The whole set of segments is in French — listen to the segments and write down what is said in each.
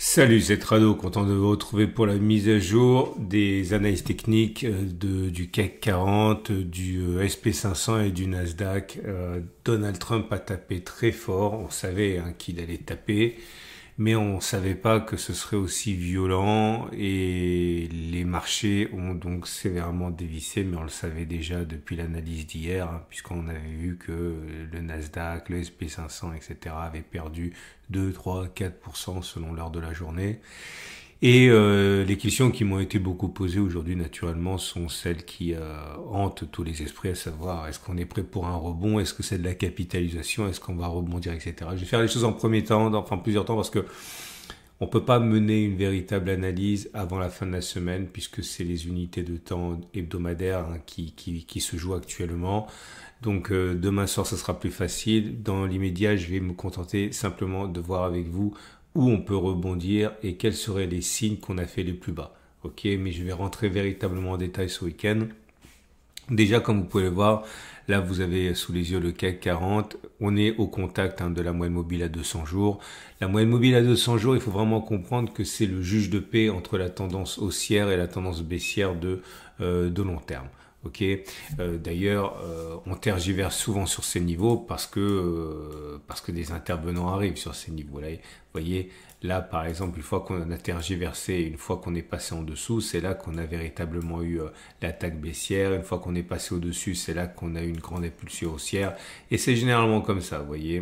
Salut, c'est Trado, content de vous retrouver pour la mise à jour des analyses techniques du CAC 40, du SP500 et du Nasdaq. Donald Trump a tapé très fort, on savait qu'il allait taper, mais on ne savait pas que ce serait aussi violent et les marchés ont donc sévèrement dévissé, mais on le savait déjà depuis l'analyse d'hier, puisqu'on avait vu que le Nasdaq, le SP500, etc. avaient perdu 2, 3, 4% selon l'heure de la journée. Et les questions qui m'ont été beaucoup posées aujourd'hui, naturellement, sont celles qui hantent tous les esprits, à savoir, est-ce qu'on est prêt pour un rebond? Est-ce que c'est de la capitalisation? Est-ce qu'on va rebondir, etc. Je vais faire les choses en premier temps, enfin plusieurs temps, parce que on peut pas mener une véritable analyse avant la fin de la semaine, puisque c'est les unités de temps hebdomadaires qui se jouent actuellement. Donc demain soir, ça sera plus facile. Dans l'immédiat, je vais me contenter simplement de voir avec vous où on peut rebondir et quels seraient les signes qu'on a fait les plus bas. Ok, mais je vais rentrer véritablement en détail ce week-end. Déjà, comme vous pouvez le voir, là vous avez sous les yeux le CAC 40. On est au contact de la moyenne mobile à 200 jours. La moyenne mobile à 200 jours, il faut vraiment comprendre que c'est le juge de paix entre la tendance haussière et la tendance baissière de long terme. Ok. D'ailleurs, on tergiverse souvent sur ces niveaux parce que des intervenants arrivent sur ces niveaux-là. Vous voyez, là, par exemple, une fois qu'on a tergiversé, une fois qu'on est passé en dessous, c'est là qu'on a véritablement eu l'attaque baissière. Une fois qu'on est passé au-dessus, c'est là qu'on a eu une grande impulsion haussière. Et c'est généralement comme ça, vous voyez.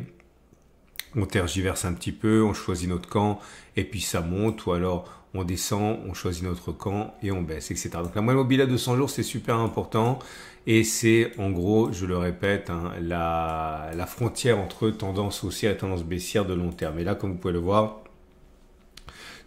On tergiverse un petit peu, on choisit notre camp, et puis ça monte, ou alors on descend, on choisit notre camp, et on baisse, etc. Donc la moyenne mobile à 200 jours, c'est super important, et c'est en gros, je le répète, la frontière entre tendance haussière et tendance baissière de long terme. Et là, comme vous pouvez le voir,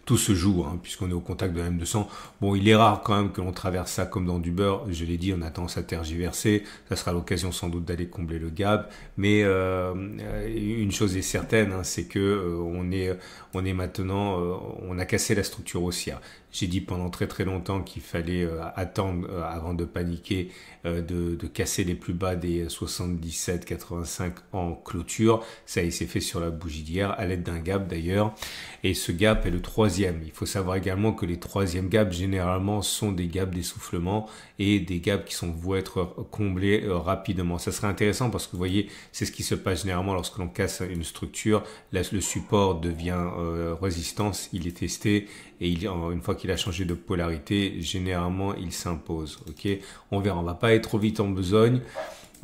tout se joue, puisqu'on est au contact de la M200. Bon, il est rare quand même que l'on traverse ça comme dans du beurre. Je l'ai dit, on a tendance à tergiverser. Ça sera l'occasion sans doute d'aller combler le gap. Mais une chose est certaine, c'est que on est maintenant, on a cassé la structure haussière. J'ai dit pendant très très longtemps qu'il fallait attendre avant de paniquer, de casser les plus bas des 77,85 en clôture. Ça, il s'est fait sur la bougie d'hier, à l'aide d'un gap d'ailleurs. Et ce gap est le troisième. Il faut savoir également que les troisièmes gaps, généralement, sont des gaps d'essoufflement et des gaps qui sont voués être comblés rapidement. Ça serait intéressant parce que vous voyez, c'est ce qui se passe généralement lorsque l'on casse une structure. Là, le support devient résistance, il est testé et une fois qu'il a changé de polarité, généralement, il s'impose. Ok, on verra, on va pas être trop vite en besogne.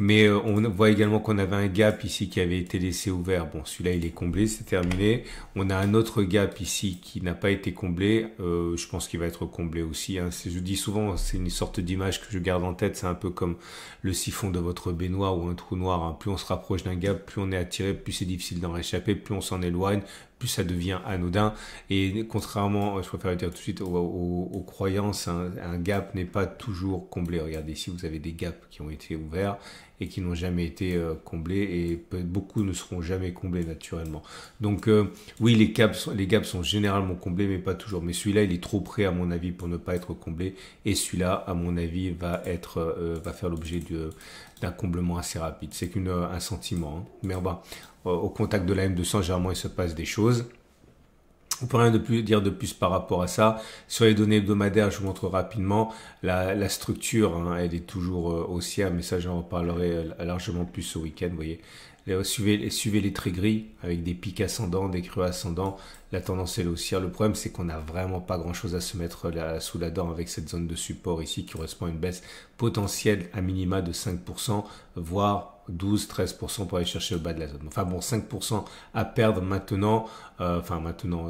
Mais on voit également qu'on avait un gap ici qui avait été laissé ouvert. Bon, celui-là, il est comblé, c'est terminé. On a un autre gap ici qui n'a pas été comblé. Je pense qu'il va être comblé aussi. Je dis souvent, c'est une sorte d'image que je garde en tête. C'est un peu comme le siphon de votre baignoire ou un trou noir. Plus on se rapproche d'un gap, plus on est attiré, plus c'est difficile d'en réchapper, plus on s'en éloigne, plus ça devient anodin. Et contrairement, je préfère le dire tout de suite, aux croyances, un gap n'est pas toujours comblé. Regardez ici, vous avez des gaps qui ont été ouverts et qui n'ont jamais été comblés, et beaucoup ne seront jamais comblés naturellement. Donc oui, les gaps sont généralement comblés, mais pas toujours. Mais celui-là, il est trop près à mon avis pour ne pas être comblé, et celui-là, à mon avis, va faire l'objet d'un comblement assez rapide. C'est qu'un sentiment, mais au contact de la M200, généralement, il se passe des choses. On peut rien dire de plus par rapport à ça. Sur les données hebdomadaires, je vous montre rapidement la structure. Elle est toujours haussière, mais ça, j'en reparlerai largement plus ce week-end. Vous voyez, suivez les traits gris avec des pics ascendants, des creux ascendants. La tendance est haussière. Le problème, c'est qu'on n'a vraiment pas grand-chose à se mettre sous la dent avec cette zone de support ici qui correspond à une baisse potentielle à minima de 5%, voire 12-13% pour aller chercher le bas de la zone. Enfin bon, 5% à perdre maintenant,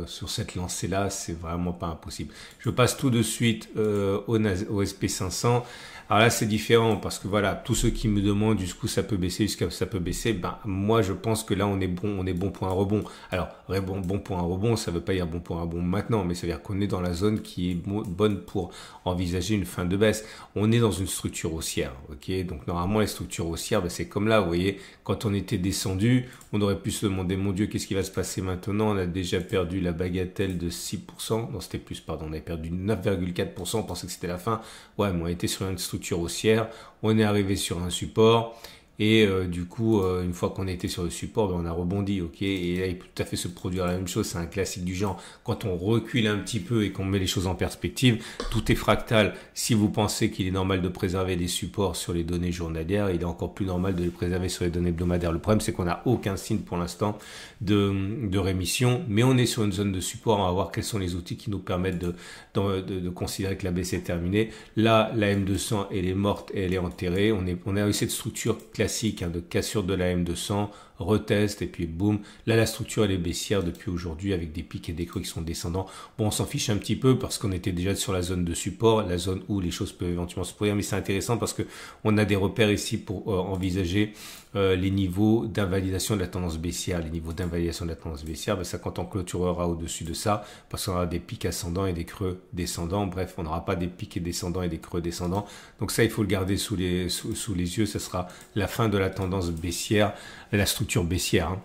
sur cette lancée-là, c'est vraiment pas impossible. Je passe tout de suite au SP500. Alors là, c'est différent parce que voilà, tous ceux qui me demandent jusqu'où ça peut baisser, jusqu'à ça peut baisser, moi je pense que là on est bon pour un rebond. Alors, bon pour un rebond, ça veut pas dire bon pour un rebond maintenant, mais ça veut dire qu'on est dans la zone qui est bonne pour envisager une fin de baisse. On est dans une structure haussière, ok? Donc normalement les structures haussières, c'est comme là, vous voyez, quand on était descendu, on aurait pu se demander, mon Dieu, qu'est-ce qui va se passer maintenant? On a déjà perdu la bagatelle de 6%, non c'était plus, pardon, on avait perdu 9,4%, on pensait que c'était la fin. Ouais, mais on était sur une structure haussière, on est arrivé sur un support, et du coup, une fois qu'on était sur le support, ben, on a rebondi, ok. Et là, il peut tout à fait se produire la même chose. C'est un classique du genre. Quand on recule un petit peu et qu'on met les choses en perspective, tout est fractal. Si vous pensez qu'il est normal de préserver des supports sur les données journalières, il est encore plus normal de les préserver sur les données hebdomadaires. Le problème, c'est qu'on n'a aucun signe pour l'instant de rémission, mais on est sur une zone de support. On va voir quels sont les outils qui nous permettent de considérer que la baisse est terminée. Là, la M200, elle est morte et elle est enterrée. On a eu cette structure classique de cassure de la M200, retest et puis boum. Là, la structure elle est baissière depuis aujourd'hui avec des pics et des creux qui sont descendants. Bon, on s'en fiche un petit peu parce qu'on était déjà sur la zone de support, la zone où les choses peuvent éventuellement se produire, mais c'est intéressant parce que on a des repères ici pour envisager les niveaux d'invalidation de la tendance baissière. Les niveaux d'invalidation de la tendance baissière, ben ça quand on clôturera au-dessus de ça, parce qu'on aura des pics ascendants et des creux descendants. Bref, on n'aura pas des pics et descendants et des creux descendants. Donc ça, il faut le garder sous les yeux. Ce sera la fin de la tendance baissière, la structure baissière.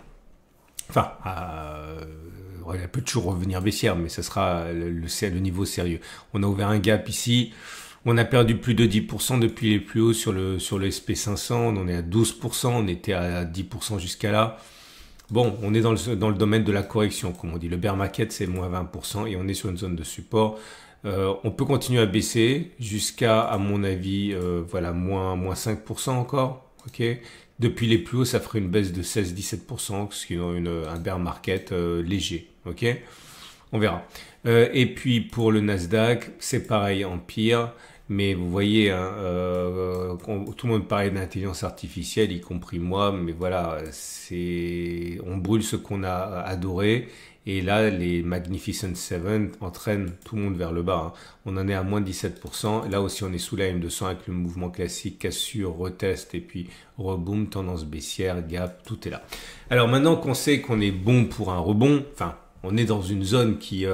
Enfin, elle peut toujours revenir baissière, mais ce sera le niveau sérieux. On a ouvert un gap ici. On a perdu plus de 10% depuis les plus hauts sur le SP500. On en est à 12%. On était à 10% jusqu'à là. Bon, on est dans le domaine de la correction, comme on dit. Le bear market, c'est moins 20% et on est sur une zone de support. On peut continuer à baisser jusqu'à, à mon avis, voilà, moins 5% encore. Ok. Depuis les plus hauts, ça ferait une baisse de 16-17%, ce qui est un bear market léger. Ok. On verra. Et puis pour le Nasdaq, c'est pareil en pire. Mais vous voyez, tout le monde parlait d'intelligence artificielle, y compris moi. Mais voilà, on brûle ce qu'on a adoré. Et là, les Magnificent Seven entraînent tout le monde vers le bas. On en est à moins de 17%. Là aussi, on est sous la M200 avec le mouvement classique, cassure, retest et puis reboom, tendance baissière, gap, tout est là. Alors maintenant qu'on sait qu'on est bon pour un rebond, enfin, on est dans une zone qui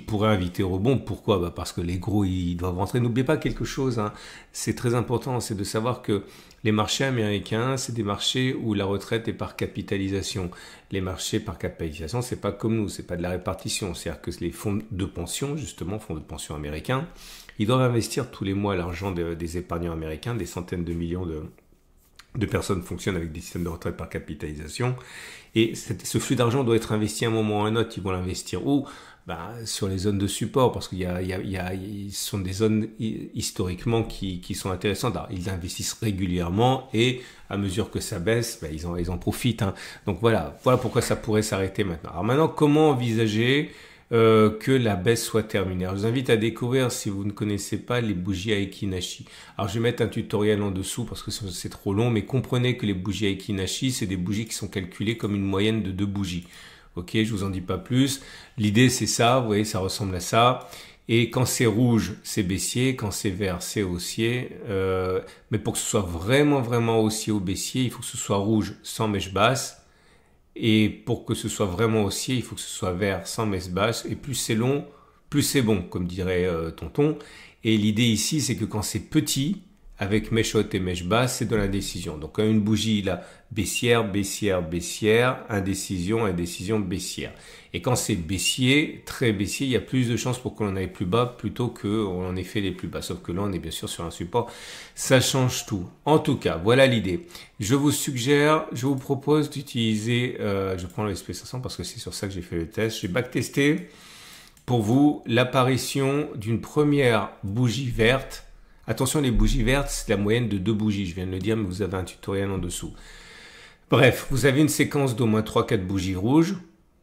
pourrait inviter au rebond. Pourquoi ? Parce que les gros, ils doivent rentrer. N'oubliez pas quelque chose, c'est très important, c'est de savoir que les marchés américains, c'est des marchés où la retraite est par capitalisation. Les marchés par capitalisation, c'est pas comme nous, c'est pas de la répartition. C'est-à-dire que les fonds de pension, justement, fonds de pension américains, ils doivent investir tous les mois l'argent des épargnants américains, des centaines de millions de personnes fonctionnent avec des systèmes de retraite par capitalisation. Et ce flux d'argent doit être investi à un moment ou à un autre. Ils vont l'investir où ? Sur les zones de support, parce qu'il ce sont des zones historiquement qui sont intéressantes. Alors, ils investissent régulièrement et à mesure que ça baisse, ils en profitent. Donc voilà pourquoi ça pourrait s'arrêter maintenant. Alors maintenant, comment envisager que la baisse soit terminée. Alors, je vous invite à découvrir, si vous ne connaissez pas, les bougies Aiki Nashi. Alors, je vais mettre un tutoriel en dessous parce que c'est trop long, mais comprenez que les bougies Aiki Nashi, c'est des bougies qui sont calculées comme une moyenne de 2 bougies. Ok, je vous en dis pas plus. L'idée, c'est ça. Vous voyez, ça ressemble à ça. Et quand c'est rouge, c'est baissier. Quand c'est vert, c'est haussier. Mais pour que ce soit vraiment, vraiment haussier ou baissier, il faut que ce soit rouge sans mèche basse. Et pour que ce soit vraiment haussier, il faut que ce soit vert sans mèche basse. Et plus c'est long, plus c'est bon, comme dirait Tonton. Et l'idée ici, c'est que quand c'est petit, avec mèche haute et mèche basse, c'est de l'indécision. Donc une bougie là, baissière, baissière, baissière, indécision, indécision, baissière. Et quand c'est baissier, très baissier, il y a plus de chances pour qu'on en aille plus bas plutôt qu'on en ait fait les plus bas. Sauf que là, on est bien sûr sur un support. Ça change tout. En tout cas, voilà l'idée. Je vous propose d'utiliser, je prends le SP500 parce que c'est sur ça que j'ai fait le test. J'ai backtesté pour vous l'apparition d'une première bougie verte. Attention, les bougies vertes, c'est la moyenne de 2 bougies. Je viens de le dire, mais vous avez un tutoriel en dessous. Bref, vous avez une séquence d'au moins 3-4 bougies rouges.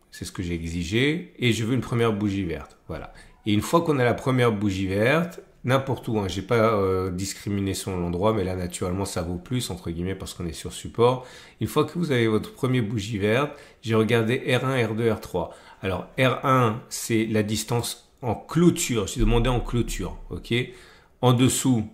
C'est ce que j'ai exigé. Et je veux une première bougie verte. Voilà. Et une fois qu'on a la première bougie verte, n'importe où, j'ai pas discriminé selon l'endroit, mais là, naturellement, ça vaut plus, entre guillemets, parce qu'on est sur support. Une fois que vous avez votre première bougie verte, j'ai regardé R1, R2, R3. Alors, R1, c'est la distance en clôture. J'ai demandé en clôture, ok ? En dessous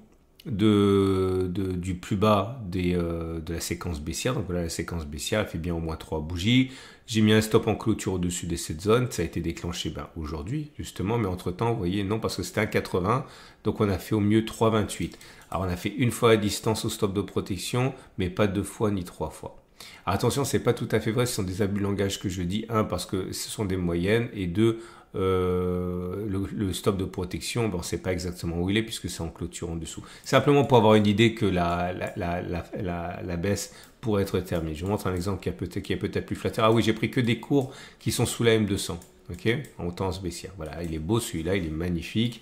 du plus bas de la séquence baissière. Donc voilà, la séquence baissière, elle fait bien au moins 3 bougies. J'ai mis un stop en clôture au-dessus de cette zone. Ça a été déclenché aujourd'hui, justement. Mais entre-temps, vous voyez, non, parce que c'était un 80. Donc on a fait au mieux 3,28. Alors on a fait une fois la distance au stop de protection, mais pas 2 fois ni 3 fois. Alors attention, c'est pas tout à fait vrai. Ce sont des abus de langage que je dis. 1, parce que ce sont des moyennes. Et 2, le stop de protection, ben, on ne sait pas exactement où il est puisque c'est en clôture en dessous. Simplement pour avoir une idée que la baisse pourrait être terminée. Je vous montre un exemple qui est peut-être plus flatteur. Ah oui, j'ai pris que des cours qui sont sous la M200. Ok, en tendance baissière. Voilà, il est beau celui-là, il est magnifique.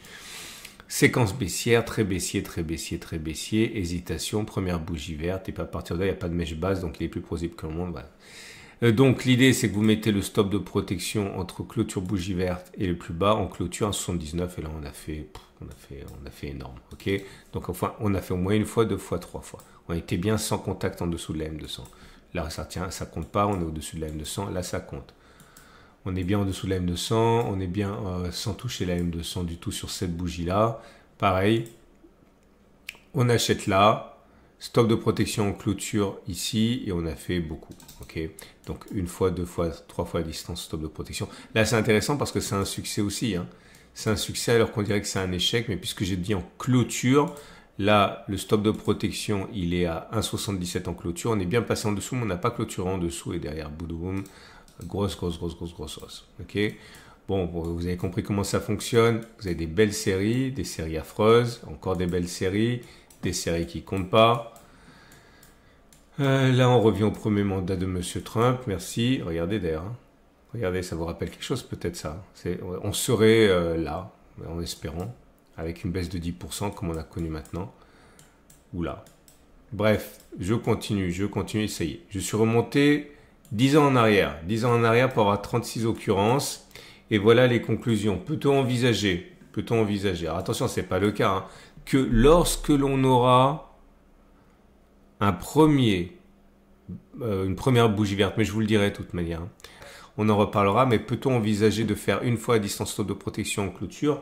Séquence baissière, très baissier, très baissier, très baissier. Hésitation, première bougie verte. Et puis à partir de là, il n'y a pas de mèche basse, donc il est plus plausible que le monde. Voilà. Donc l'idée, c'est que vous mettez le stop de protection entre clôture bougie verte et le plus bas en clôture à 79. Et là, on a fait énorme. Ok, donc enfin, on a fait au moins une fois, deux fois, trois fois. On était bien sans contact en dessous de la M200. Là, ça tient, ça compte pas. On est au-dessus de la M200. Là, ça compte. On est bien en dessous de la M200, on est bien sans toucher la M200 du tout sur cette bougie-là. Pareil, on achète là, stop de protection en clôture ici, et on a fait beaucoup. Okay, donc une fois, deux fois, trois fois à distance, stop de protection. Là, c'est intéressant parce que c'est un succès aussi. Hein. C'est un succès alors qu'on dirait que c'est un échec, mais puisque j'ai dit en clôture, là, le stop de protection, il est à 1,77 en clôture. On est bien passé en dessous, mais on n'a pas clôturé en dessous, et derrière, boum. Grosse. Ok. Bon, vous avez compris comment ça fonctionne. Vous avez des belles séries, des séries affreuses, encore des belles séries, des séries qui comptent pas. Là, on revient au premier mandat de Monsieur Trump. Merci. Regardez d'ailleurs. Hein. Regardez, ça vous rappelle quelque chose peut-être ça. On serait là, en espérant, avec une baisse de 10% comme on a connu maintenant. Ou là. Bref, je continue, ça y est. Je suis remonté 10 ans en arrière pour avoir 36 occurrences. Et voilà les conclusions. Peut-on envisager, alors attention, ce n'est pas le cas, hein, que lorsque l'on aura une première bougie verte, mais je vous le dirai de toute manière, hein, on en reparlera, mais peut-on envisager de faire une fois à distance stop de protection en clôture?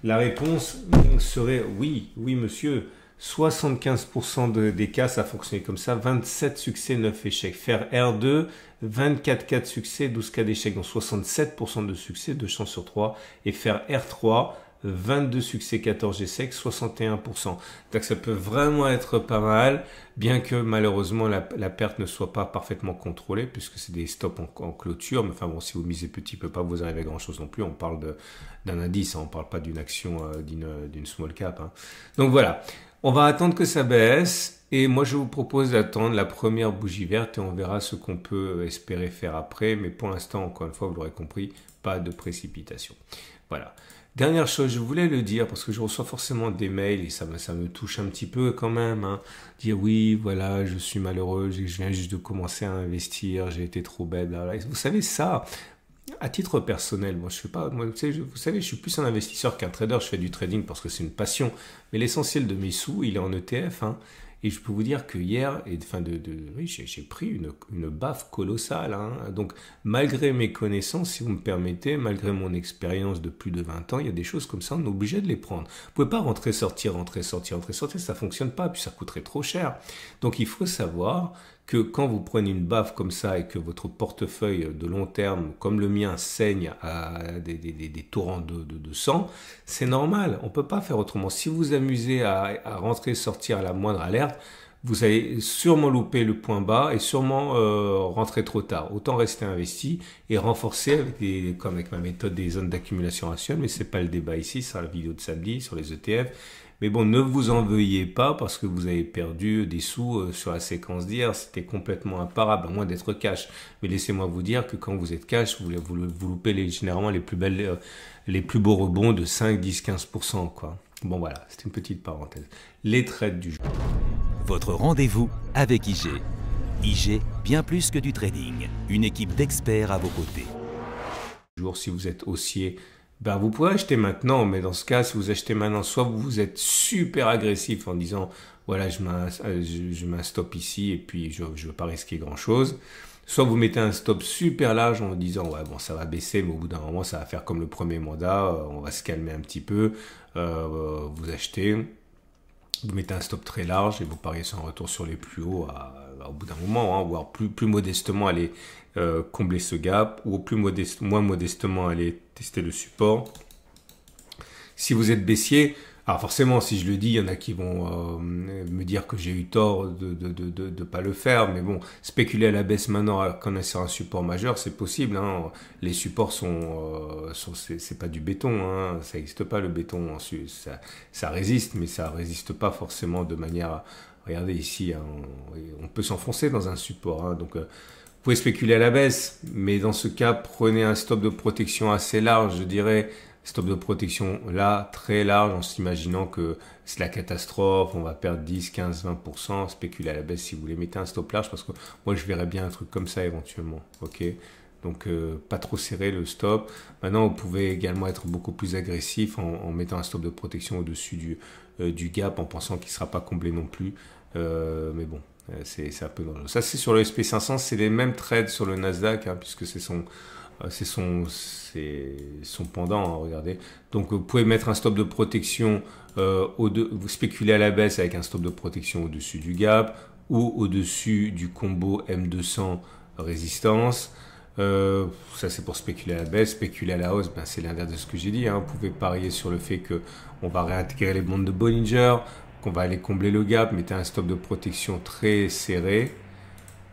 La réponse serait oui, monsieur. 75% des cas, ça a fonctionné comme ça. 27 succès, 9 échecs. Faire R2, 24 cas de succès, 12 cas d'échecs. Donc 67% de succès, 2 chances sur 3. Et faire R3, 22 succès, 14 échecs, 61%. Donc ça peut vraiment être pas mal, bien que malheureusement la perte ne soit pas parfaitement contrôlée, puisque c'est des stops en clôture. Mais enfin bon, si vous misez petit, peut pas vous arriver à grand chose non plus. On parle d'un indice, hein, on parle pas d'une action, d'une small cap. Hein. Donc voilà. On va attendre que ça baisse et moi je vous propose d'attendre la première bougie verte et on verra ce qu'on peut espérer faire après. Mais pour l'instant, encore une fois, vous l'aurez compris, pas de précipitation. Voilà. Dernière chose, je voulais le dire parce que je reçois forcément des mails et ça me touche un petit peu quand même. Hein. Dire oui, voilà, je suis malheureux, je viens juste de commencer à investir, j'ai été trop bête. Vous savez ça. À titre personnel, moi je fais pas, vous savez, je suis plus un investisseur qu'un trader. Je fais du trading parce que c'est une passion. Mais l'essentiel de mes sous, il est en ETF. Hein, et je peux vous dire que hier, oui, j'ai pris une baffe colossale. Hein. Donc, malgré mes connaissances, si vous me permettez, malgré mon expérience de plus de 20 ans, il y a des choses comme ça, on est obligé de les prendre. Vous pouvez pas rentrer, sortir, ça fonctionne pas, puis ça coûterait trop cher. Donc, il faut savoir que quand vous prenez une baffe comme ça et que votre portefeuille de long terme, comme le mien, saigne à des torrents de sang, c'est normal. On ne peut pas faire autrement. Si vous vous amusez à rentrer, sortir à la moindre alerte, vous allez sûrement louper le point bas et sûrement rentrer trop tard. Autant rester investi et renforcer comme avec ma méthode des zones d'accumulation rationnelle, mais ce n'est pas le débat ici, c'est la vidéo de samedi sur les ETF. Mais bon, ne vous en veuillez pas parce que vous avez perdu des sous sur la séquence d'hier. C'était complètement imparable, à moins d'être cash. Mais laissez-moi vous dire que quand vous êtes cash, vous loupez généralement les plus beaux rebonds de 5, 10, 15%. Quoi. Bon voilà, c'était une petite parenthèse. Les trades du jour. Votre rendez-vous avec IG. IG, bien plus que du trading. Une équipe d'experts à vos côtés. Si vous êtes haussier, vous pouvez acheter maintenant, mais dans ce cas, si vous achetez maintenant, soit vous êtes super agressif en disant voilà, je mets un stop ici et puis je ne veux pas risquer grand-chose. Soit vous mettez un stop super large en disant ouais, bon, ça va baisser, mais au bout d'un moment, ça va faire comme le premier mandat, on va se calmer un petit peu. Vous achetez, vous mettez un stop très large et vous pariez sur un retour sur les plus hauts au bout d'un moment, hein, voire plus modestement aller combler ce gap ou moins modestement aller tester le support. Si vous êtes baissier, Alors forcément, si je le dis, il y en a qui vont me dire que j'ai eu tort de pas le faire. Mais bon, spéculer à la baisse maintenant en connaissant un support majeur, c'est possible. Hein. Les supports c'est pas du béton. Hein. Ça n'existe pas le béton. Ça résiste, mais ça résiste pas forcément de manière. Regardez ici, hein, on peut s'enfoncer dans un support. Hein. Donc, vous pouvez spéculer à la baisse, mais dans ce cas, prenez un stop de protection assez large, je dirais. Stop de protection là, très large, en s'imaginant que c'est la catastrophe, on va perdre 10, 15, 20%. Spéculer à la baisse si vous voulez, mettez un stop large parce que moi je verrais bien un truc comme ça éventuellement. Ok, donc pas trop serré le stop. Maintenant, vous pouvez également être beaucoup plus agressif en mettant un stop de protection au-dessus du gap en pensant qu'il ne sera pas comblé non plus. Mais bon, c'est un peu dangereux. Ça, c'est sur le SP500, c'est les mêmes trades sur le Nasdaq, hein, puisque c'est son pendant, hein, regardez. Donc vous pouvez mettre un stop de protection vous spéculez à la baisse avec un stop de protection au-dessus du gap ou au-dessus du combo M200 résistance. Ça c'est pour spéculer à la baisse. Spéculer à la hausse, ben, c'est l'inverse de ce que j'ai dit, hein. Vous pouvez parier sur le fait que on va réintégrer les bandes de Bollinger, qu'on va aller combler le gap, mettez un stop de protection très serré,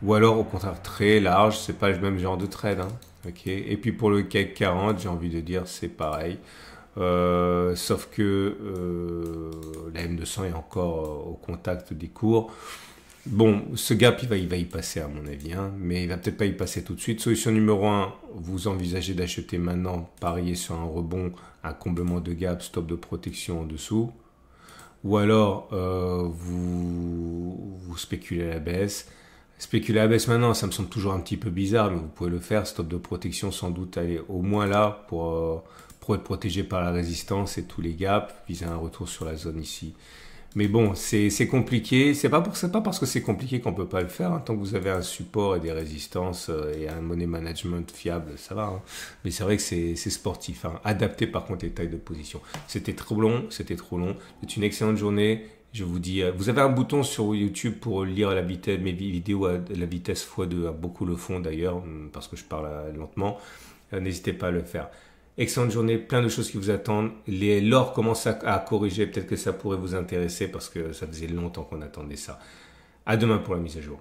ou alors au contraire très large. C'est pas le même genre de trade, hein. Okay. Et puis pour le CAC 40, j'ai envie de dire c'est pareil, sauf que la M200 est encore au contact des cours. Bon, ce gap il va y passer à mon avis, hein, mais il va peut-être pas y passer tout de suite. Solution numéro 1, vous envisagez d'acheter maintenant, parier sur un rebond, un comblement de gap, stop de protection en dessous, ou alors vous spéculez à la baisse. Spéculer à la baisse maintenant, ça me semble toujours un petit peu bizarre, mais vous pouvez le faire. Stop de protection, sans doute aller au moins là pour être protégé par la résistance et tous les gaps, viser un retour sur la zone ici. Mais bon, c'est compliqué. C'est pas parce que c'est compliqué qu'on peut pas le faire, hein. Tant que vous avez un support et des résistances et un money management fiable, ça va, hein. Mais c'est vrai que c'est sportif, hein. Adapté par contre les tailles de position. C'était trop long. C'est une excellente journée. Je vous dis, vous avez un bouton sur YouTube pour lire mes vidéos à la vitesse x2, beaucoup le font d'ailleurs, parce que je parle lentement. N'hésitez pas à le faire. Excellente journée, plein de choses qui vous attendent. L'or commence à corriger, peut-être que ça pourrait vous intéresser parce que ça faisait longtemps qu'on attendait ça. À demain pour la mise à jour.